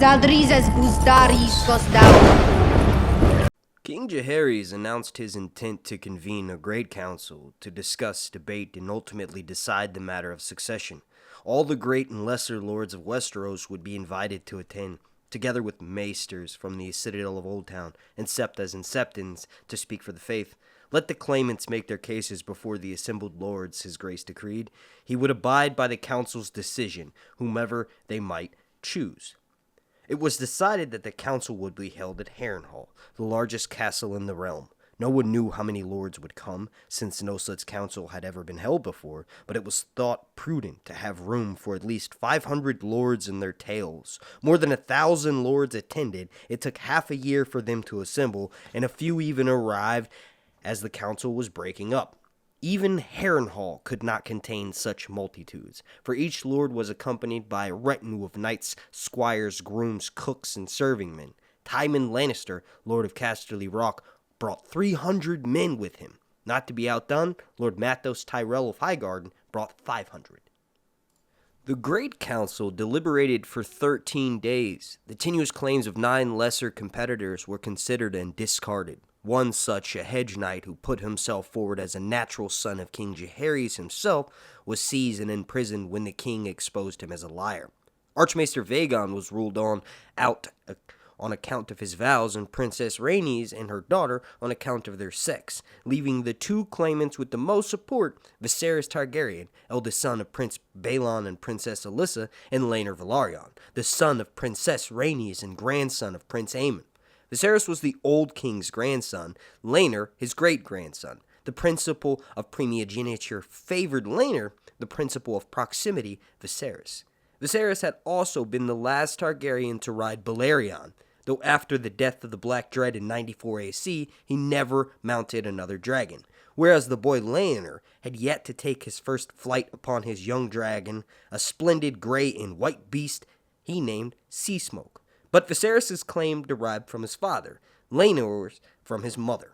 Zaldrizes Buzdaris Gosdau. King Jaehaerys announced his intent to convene a great council to discuss, debate, and ultimately decide the matter of succession. All the great and lesser lords of Westeros would be invited to attend, together with maesters from the Citadel of Oldtown, and septas and septons to speak for the faith. Let the claimants make their cases before the assembled lords, his grace decreed. He would abide by the council's decision, whomever they might choose. It was decided that the council would be held at Harrenhal, the largest castle in the realm. No one knew how many lords would come, since no such council had ever been held before, but it was thought prudent to have room for at least 500 lords and their tails. More than 1,000 lords attended. It took half a year for them to assemble, and a few even arrived as the council was breaking up. Even Harrenhal could not contain such multitudes, for each lord was accompanied by a retinue of knights, squires, grooms, cooks, and serving men. Tywin Lannister, lord of Casterly Rock, brought 300 men with him. Not to be outdone, Lord Mathos Tyrell of Highgarden brought 500. The Great Council deliberated for 13 days. The tenuous claims of 9 lesser competitors were considered and discarded. One such, a hedge knight who put himself forward as a natural son of King Jaehaerys himself, was seized and imprisoned when the king exposed him as a liar. Archmaester Aegon was ruled out on account of his vows, and Princess Rhaenys and her daughter on account of their sex, leaving the 2 claimants with the most support, Viserys Targaryen, eldest son of Prince Balon and Princess Alyssa, and Laenor Velaryon, the son of Princess Rhaenys and grandson of Prince Aemon. Viserys was the old king's grandson, Laenor his great-grandson. The principle of primogeniture favored Laenor, the principle of proximity, Viserys. Viserys had also been the last Targaryen to ride Balerion, though after the death of the Black Dread in 94 AC, he never mounted another dragon, whereas the boy Laenor had yet to take his first flight upon his young dragon, a splendid gray and white beast he named Sea Smoke. But Viserys' claim derived from his father, Laenor's from his mother.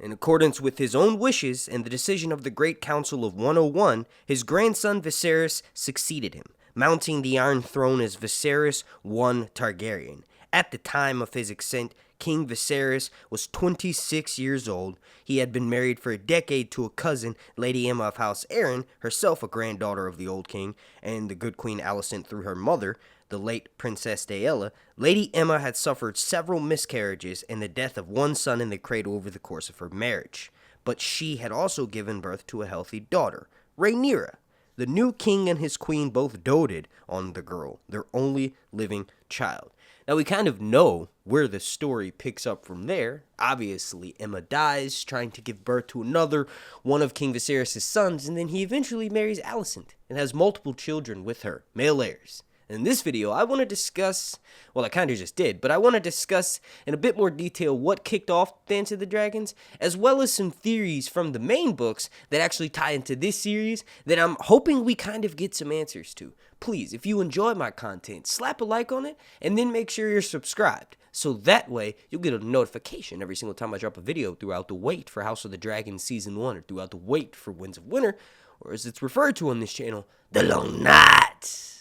In accordance with his own wishes and the decision of the Great Council of 101, his grandson Viserys succeeded him, mounting the Iron Throne as Viserys I Targaryen. At the time of his ascent, King Viserys was 26 years old. He had been married for a decade to a cousin, Lady Aemma of House Arryn, herself a granddaughter of the old king, and the good Queen Alicent through her mother, the late Princess Daella. Lady Aemma had suffered several miscarriages and the death of one son in the cradle over the course of her marriage. But she had also given birth to a healthy daughter, Rhaenyra. The new king and his queen both doted on the girl, their only living child. Now, we kind of know where the story picks up from there. Obviously, Aemma dies, trying to give birth to another one of King Viserys' sons, and then he eventually marries Alicent and has multiple children with her, male heirs. In this video, I want to discuss, well, I kind of just did, but I want to discuss in a bit more detail what kicked off Dance of the Dragons, as well as some theories from the main books that actually tie into this series that I'm hoping we kind of get some answers to. Please, if you enjoy my content, slap a like on it, and then make sure you're subscribed. So that way, you'll get a notification every single time I drop a video throughout the wait for House of the Dragon Season 1, or throughout the wait for Winds of Winter, or as it's referred to on this channel, the Long Nights.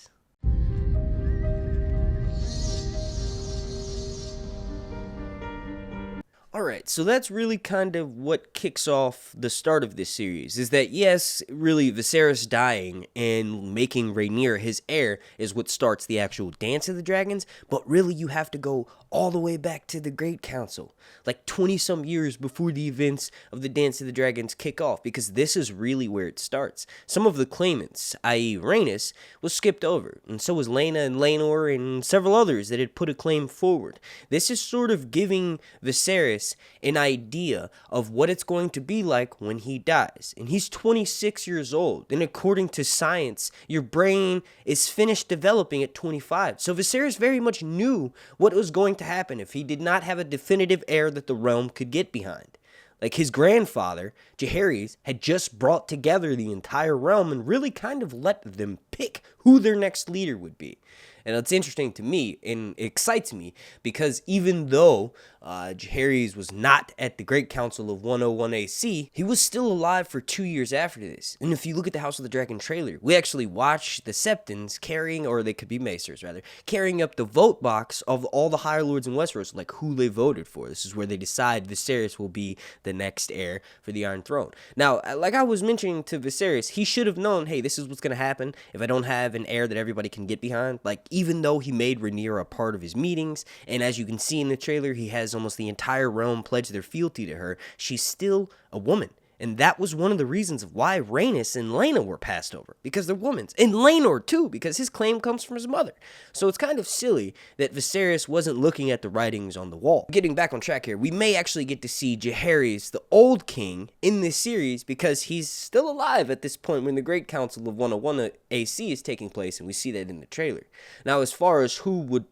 Alright, so that's really kind of what kicks off the start of this series, is that yes, really Viserys dying and making Rhaenyra his heir is what starts the actual Dance of the Dragons, but really you have to go all the way back to the Great Council, like 20-some years before the events of the Dance of the Dragons kick off, because this is really where it starts. Some of the claimants, i.e. Rhaenys, was skipped over, and so was Laena and Laenor and several others that had put a claim forward. This is sort of giving Viserys an idea of what it's going to be like when he dies. And he's 26 years old, and according to science, your brain is finished developing at 25. So Viserys very much knew what was going to happen if he did not have a definitive heir that the realm could get behind. Like his grandfather, Jaehaerys, had just brought together the entire realm and really kind of let them pick who their next leader would be. And it's interesting to me and it excites me because even though Jaehaerys was not at the Great Council of 101 AC, he was still alive for 2 years after this. And if you look at the House of the Dragon trailer, we actually watch the Septons carrying, or they could be Maesters rather, carrying up the vote box of all the Higher Lords in Westeros, like who they voted for. This is where they decide Viserys will be the next heir for the Iron Throne. Now, like I was mentioning to Viserys, he should have known, hey, this is what's going to happen if I don't have an heir that everybody can get behind. Like, even though he made Rhaenyra a part of his meetings, and as you can see in the trailer, he has almost the entire realm pledge their fealty to her, she's still a woman. And that was one of the reasons of why Rhaenys and Laena were passed over, because they're women. And Laenor, too, because his claim comes from his mother. So it's kind of silly that Viserys wasn't looking at the writings on the wall. Getting back on track here, we may actually get to see Jaehaerys, the old king, in this series, because he's still alive at this point when the Great Council of 101 AC is taking place, and we see that in the trailer. Now, as far as who would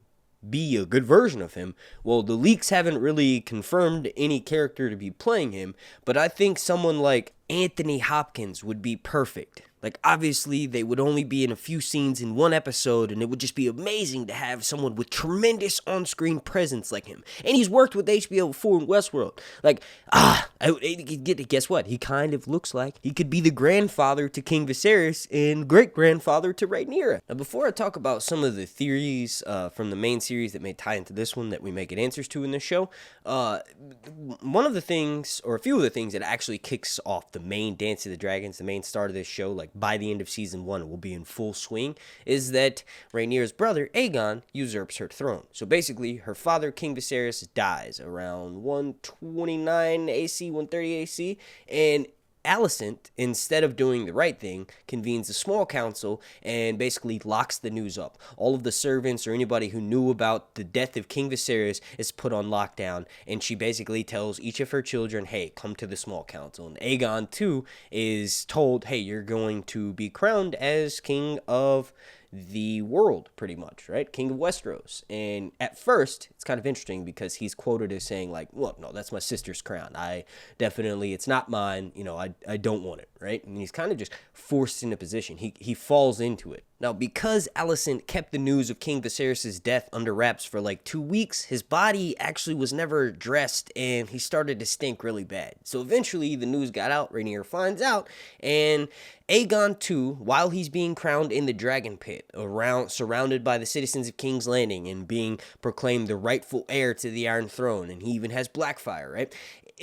be a good version of him, well, the leaks haven't really confirmed any character to be playing him, but I think someone like Anthony Hopkins would be perfect. Like, obviously, they would only be in a few scenes in one episode, and it would just be amazing to have someone with tremendous on-screen presence like him. And he's worked with HBO before in Westworld. Like, guess what? He kind of looks like he could be the grandfather to King Viserys and great-grandfather to Rhaenyra. Now, before I talk about some of the theories from the main series that may tie into this one that we may get answers to in this show, one of the things, or a few of the things that actually kicks off the main Dance of the Dragons, the main start of this show, like by the end of season 1 will be in full swing, is that Rhaenyra's brother Aegon usurps her throne. So basically, her father, King Viserys, dies around 129 AC, 130 AC, and Alicent, instead of doing the right thing, convenes a small council and basically locks the news up. All of the servants or anybody who knew about the death of King Viserys is put on lockdown, and she basically tells each of her children, hey, come to the small council. And Aegon, too, is told, hey, you're going to be crowned as king of the world, pretty much, right? King of Westeros. And at first, it's kind of interesting because he's quoted as saying, like, well, no, that's my sister's crown. It's not mine. I don't want it, right? And he's kind of just forced into position. He falls into it. Now, because Alicent kept the news of King Viserys' death under wraps for like 2 weeks, his body actually was never dressed and he started to stink really bad. So eventually the news got out, Rhaenyra finds out, and Aegon too, while he's being crowned in the Dragon Pit, surrounded by the citizens of King's Landing and being proclaimed the rightful heir to the Iron Throne, and he even has Blackfyre, right?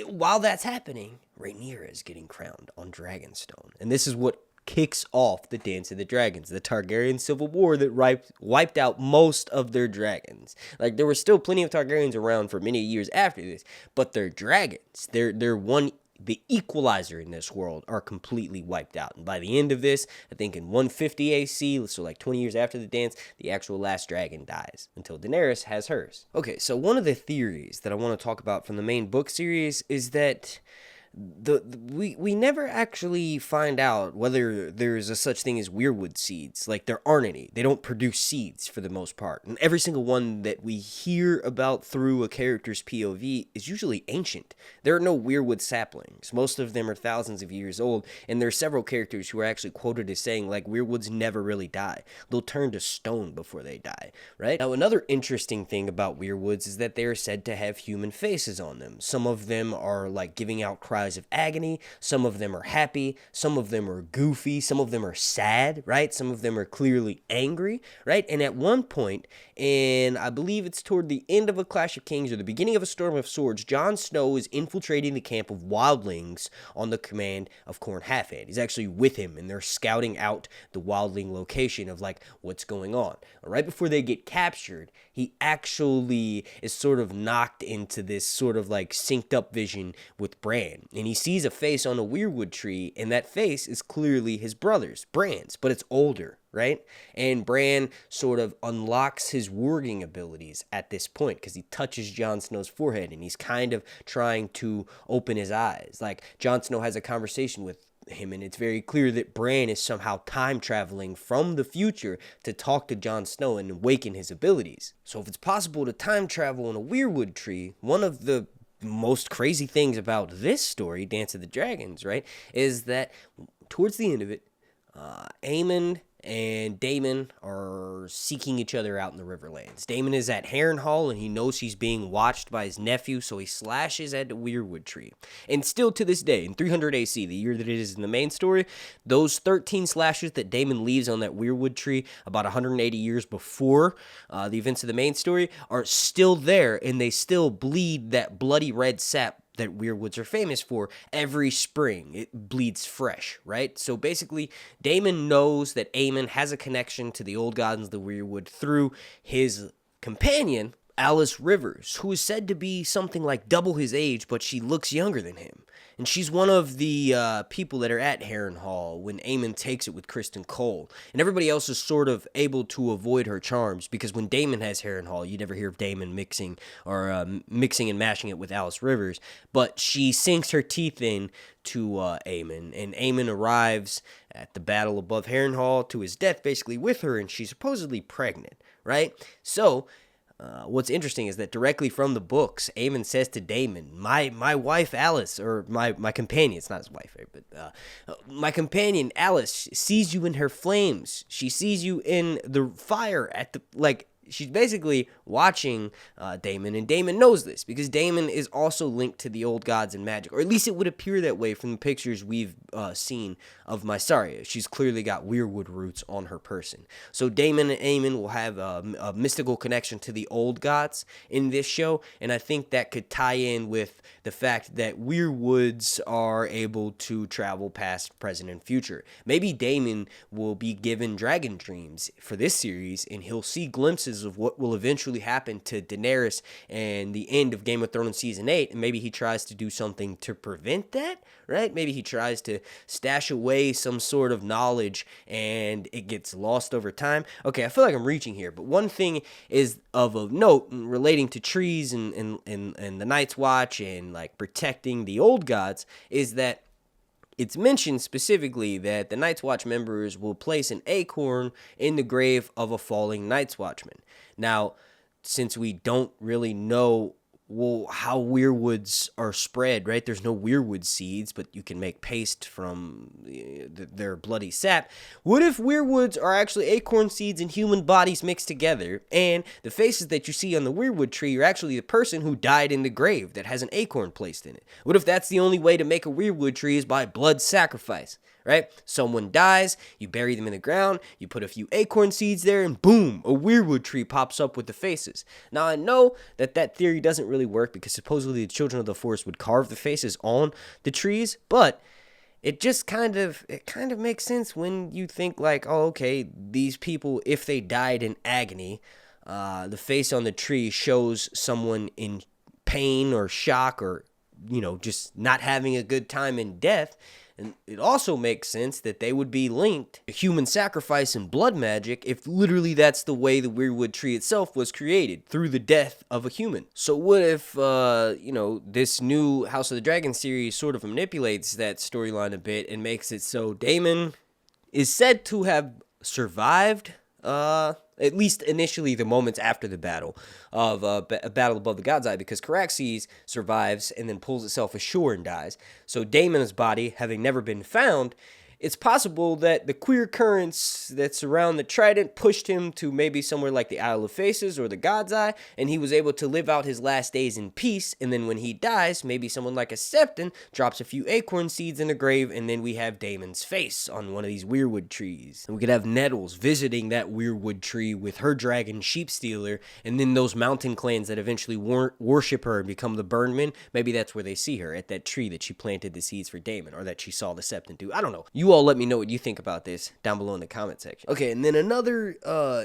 While that's happening, Rhaenyra is getting crowned on Dragonstone. And this is what kicks off the Dance of the Dragons, the Targaryen civil war that wiped out most of their dragons. Like, there were still plenty of Targaryens around for many years after this, but their dragons, the equalizer in this world, are completely wiped out. And by the end of this, I think in 150 AC, so like 20 years after the dance, the actual last dragon dies until Daenerys has hers. Okay, so one of the theories that I want to talk about from the main book series is that we never actually find out whether there's a such thing as weirwood seeds. Like, there aren't any. They don't produce seeds for the most part. And every single one that we hear about through a character's POV is usually ancient. There are no weirwood saplings. Most of them are thousands of years old, and there are several characters who are actually quoted as saying, like, weirwoods never really die. They'll turn to stone before they die, right? Now, another interesting thing about weirwoods is that they are said to have human faces on them. Some of them are, like, giving out cries of agony, some of them are happy, some of them are goofy, some of them are sad, right? Some of them are clearly angry, right? And at one point, and I believe it's toward the end of A Clash of Kings or the beginning of A Storm of Swords, Jon Snow is infiltrating the camp of wildlings on the command of Corn Halfhand. He's actually with him, and they're scouting out the wildling location of, like, what's going on. Right before they get captured, he actually is sort of knocked into this sort of, like, synced up vision with Breanne. And he sees a face on a weirwood tree, and that face is clearly his brother's, Bran's, but it's older, right? And Breanne sort of unlocks his warging abilities at this point because he touches Jon Snow's forehead, and he's kind of trying to open his eyes. Like, Jon Snow has a conversation with him, and it's very clear that Breanne is somehow time traveling from the future to talk to Jon Snow and awaken his abilities. So if it's possible to time travel in a weirwood tree, one of the most crazy things about this story, Dance of the Dragons, right, is that towards the end of it, Aemon and Daemon are seeking each other out in the Riverlands. Daemon is at Harrenhal, and he knows he's being watched by his nephew, so he slashes at the Weirwood tree. And still to this day, in 300 AC, the year that it is in the main story, those 13 slashes that Daemon leaves on that Weirwood tree about 180 years before the events of the main story are still there, and they still bleed that bloody red sap that Weirwoods are famous for every spring. It bleeds fresh, right? So basically, Daemon knows that Aemon has a connection to the old gods of the Weirwood through his companion, Alice Rivers, who is said to be something like double his age, but she looks younger than him. And she's one of the people that are at Harrenhal when Aemon takes it with Kristen Cole. And everybody else is sort of able to avoid her charms, because when Daemon has Harrenhal, you never hear of Daemon mixing and mashing it with Alice Rivers. But she sinks her teeth in to Aemon, and Aemon arrives at the battle above Harrenhal to his death, basically with her, and she's supposedly pregnant, right? So what's interesting is that directly from the books, Aemon says to Daemon, my wife Alice, or my companion, it's not his wife, right? But my companion Alice sees you in her flames. She sees you in the fire at the, like, she's basically watching Daemon, and Daemon knows this because Daemon is also linked to the old gods and magic, or at least it would appear that way from the pictures we've seen of Mysaria. She's clearly got Weirwood roots on her person. So Daemon and Aemon will have a mystical connection to the old gods in this show, and I think that could tie in with the fact that Weirwoods are able to travel past, present, and future. Maybe Daemon will be given dragon dreams for this series, and he'll see glimpses of what will eventually happen to Daenerys and the end of Game of Thrones Season 8, and maybe he tries to do something to prevent that, right? Maybe he tries to stash away some sort of knowledge and it gets lost over time. Okay, I feel like I'm reaching here, but one thing is of a note relating to trees and the Night's Watch and like protecting the old gods is that it's mentioned specifically that the Night's Watch members will place an acorn in the grave of a falling Night's Watchman. Now, since we don't really know how weirwoods are spread, right? There's no weirwood seeds, but you can make paste from their bloody sap. What if weirwoods are actually acorn seeds and human bodies mixed together, and the faces that you see on the weirwood tree are actually the person who died in the grave that has an acorn placed in it? What if that's the only way to make a weirwood tree is by blood sacrifice? Right? Someone dies, you bury them in the ground, you put a few acorn seeds there, and boom, a weirwood tree pops up with the faces. Now, I know that theory doesn't really work because supposedly the children of the forest would carve the faces on the trees, but it just kind of makes sense when you think like, oh, okay, these people, if they died in agony, the face on the tree shows someone in pain or shock or, just not having a good time in death. And it also makes sense that they would be linked to human sacrifice and blood magic if literally that's the way the Weirwood tree itself was created, through the death of a human. So what if, this new House of the Dragon series sort of manipulates that storyline a bit and makes it so Daemon is said to have survived, at least initially, the moments after the battle of a battle above the God's Eye, because Caraxes survives and then pulls itself ashore and dies. So Daemon's body, having never been found, it's possible that the queer currents that surround the Trident pushed him to maybe somewhere like the Isle of Faces or the God's Eye, and he was able to live out his last days in peace, and then when he dies, maybe someone like a Septon drops a few acorn seeds in the grave, and then we have Daemon's face on one of these weirwood trees. And we could have Nettles visiting that weirwood tree with her dragon Sheepstealer, and then those mountain clans that eventually worship her and become the Burnmen, maybe that's where they see her, at that tree that she planted the seeds for Daemon, or that she saw the Septon do. I don't know. You all let me know what you think about this down below in the comment section. Okay, and then another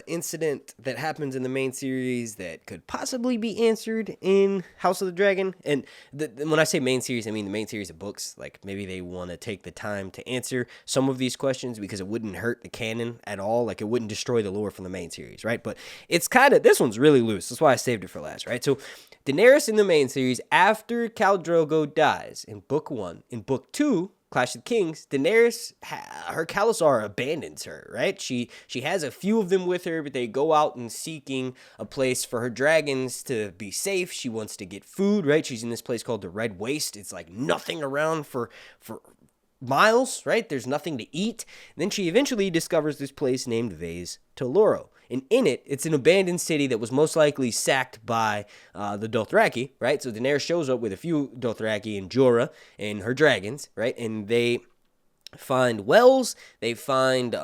incident that happens in the main series that could possibly be answered in House of the Dragon, and when I say main series, I mean the main series of books. Like, maybe they want to take the time to answer some of these questions because it wouldn't hurt the canon at all. Like, it wouldn't destroy the lore from the main series, right? But it's this one's really loose. That's why I saved it for last, right? So Daenerys in the main series, after Khal Drogo dies in book 1, in book 2, Clash of Kings, Daenerys, her Khalasar abandons her, right? She has a few of them with her, but they go out and seeking a place for her dragons to be safe. She wants to get food, right? She's in this place called the Red Waste. It's like nothing around for miles, right? There's nothing to eat. And then she eventually discovers this place named Vase Teloro. And in it, it's an abandoned city that was most likely sacked by the Dothraki, right? So Daenerys shows up with a few Dothraki and Jorah and her dragons, right? And they find wells, they find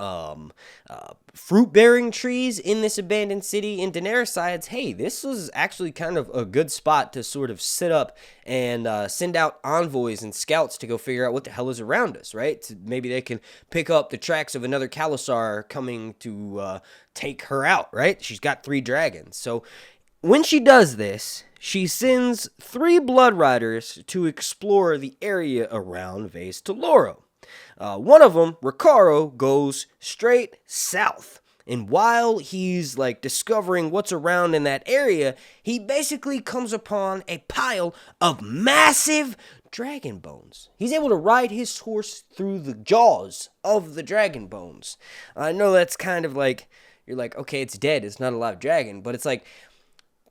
fruit-bearing trees in this abandoned city, and Daenerys decides, hey, this was actually kind of a good spot to sort of sit up and send out envoys and scouts to go figure out what the hell is around us, right? Maybe they can pick up the tracks of another Khalasar coming to take her out, right? She's got 3 dragons. So when she does this, she sends 3 Blood Riders to explore the area around Vase Teloro. One of them, Ricaro, goes straight south. And while he's like discovering what's around in that area, he basically comes upon a pile of massive dragon bones. He's able to ride his horse through the jaws of the dragon bones. I know that's kind of like, you're like, okay, it's dead, it's not a live dragon, but it's like,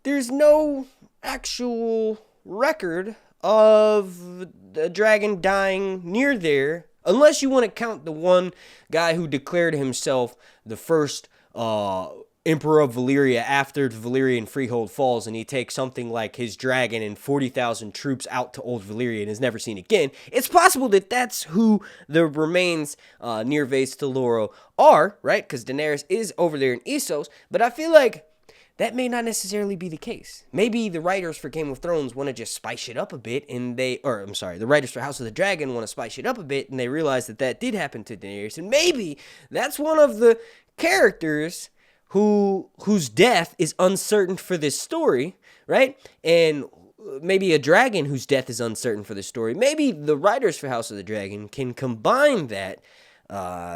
there's no actual record of a dragon dying near there, unless you want to count the one guy who declared himself the first Emperor of Valyria after the Valyrian freehold falls, and he takes something like his dragon and 40,000 troops out to Old Valyria and is never seen again. It's possible that that's who the remains near Vase Teloro are, right? Because Daenerys is over there in Essos, but I feel like that may not necessarily be the case. Maybe the writers for Game of Thrones want to just spice it up a bit, and the writers for House of the Dragon want to spice it up a bit, and they realize that did happen to Daenerys, and maybe that's one of the characters whose death is uncertain for this story, right? And maybe a dragon whose death is uncertain for this story. Maybe the writers for House of the Dragon can combine that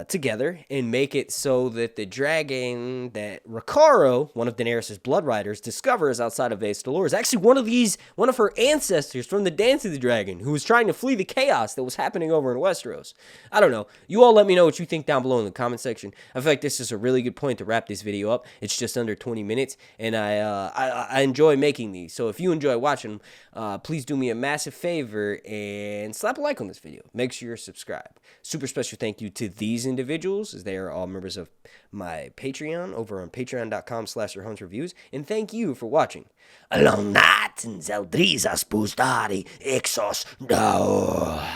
together and make it so that the dragon that Ricaro, one of Daenerys' blood riders, discovers outside of Vase Teloro is actually one of her ancestors from the Dance of the Dragon, who was trying to flee the chaos that was happening over in Westeros. I don't know. You all let me know what you think down below in the comment section. I feel like this is a really good point to wrap this video up. It's just under 20 minutes, and I enjoy making these. So if you enjoy watching, please do me a massive favor and slap a like on this video. Make sure you're subscribed. Super special thank you to these individuals, as they are all members of my Patreon over on patreon.com/RHuntsReviews, and thank you for watching. Along night and Zeldrizas Bustari Exos. No.